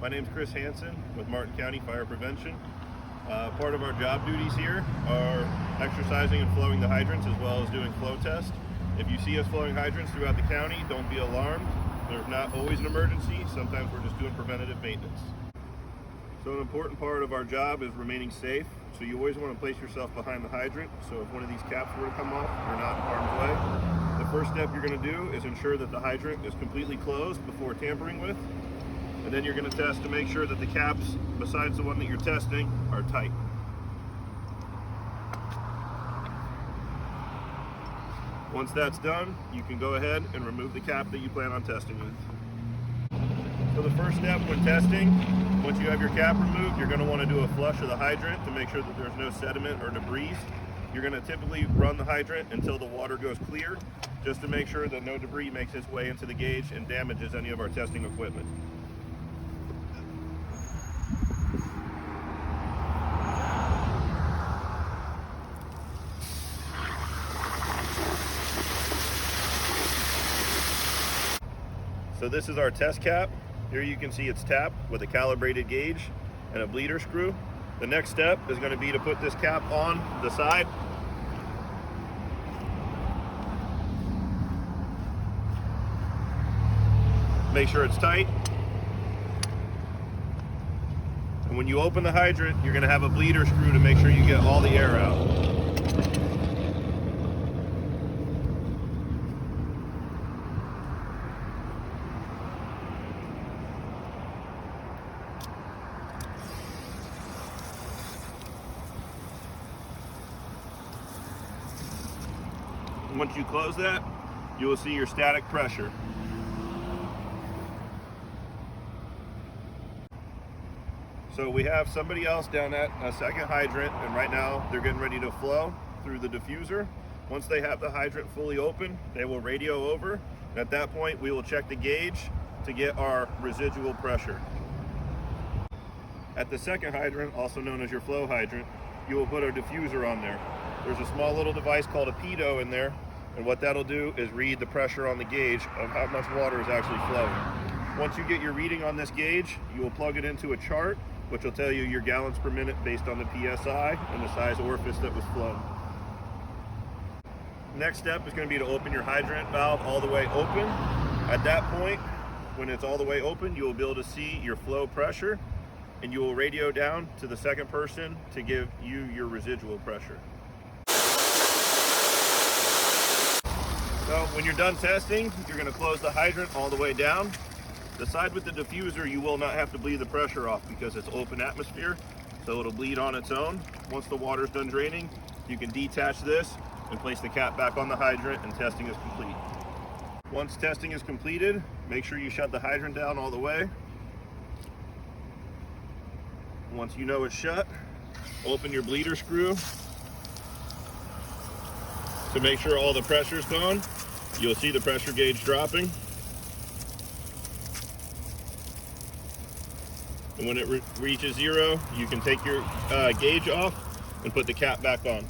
My name is Chris Hansen with Martin County Fire Prevention. Part of our job duties here are exercising and flowing the hydrants, as well as doing flow tests. If you see us flowing hydrants throughout the county, don't be alarmed. There's not always an emergency. Sometimes we're just doing preventative maintenance. So an important part of our job is remaining safe. So you always want to place yourself behind the hydrant. So if one of these caps were to come off, you're not in harm's way. The first step you're going to do is ensure that the hydrant is completely closed before tampering with. And then you're going to test to make sure that the caps, besides the one that you're testing, are tight. Once that's done, you can go ahead and remove the cap that you plan on testing with. So the first step when testing, once you have your cap removed, you're going to want to do a flush of the hydrant to make sure that there's no sediment or debris. You're going to typically run the hydrant until the water goes clear, just to make sure that no debris makes its way into the gauge and damages any of our testing equipment. So this is our test cap. Here you can see it's tapped with a calibrated gauge and a bleeder screw. The next step is going to be to put this cap on the side. Make sure it's tight. And when you open the hydrant, you're going to have a bleeder screw to make sure you get all the air out. Once you close that, you will see your static pressure. So we have somebody else down at a second hydrant, and right now they're getting ready to flow through the diffuser. Once they have the hydrant fully open, they will radio over. And at that point, we will check the gauge to get our residual pressure. At the second hydrant, also known as your flow hydrant, you will put a diffuser on there. There's a small little device called a pitot in there, and what that'll do is read the pressure on the gauge of how much water is actually flowing. Once you get your reading on this gauge, you will plug it into a chart, which will tell you your gallons per minute based on the PSI and the size orifice that was flown. Next step is going to be to open your hydrant valve all the way open. At that point, when it's all the way open, you will be able to see your flow pressure, and you will radio down to the second person to give you your residual pressure. So when you're done testing, you're going to close the hydrant all the way down. The side with the diffuser, you will not have to bleed the pressure off because it's open atmosphere, so it'll bleed on its own. Once the water's done draining, you can detach this and place the cap back on the hydrant, and testing is complete. Once testing is completed, make sure you shut the hydrant down all the way. Once you know it's shut, open your bleeder screw to make sure all the pressure's gone. You'll see the pressure gauge dropping. And when it reaches zero, you can take your gauge off and put the cap back on.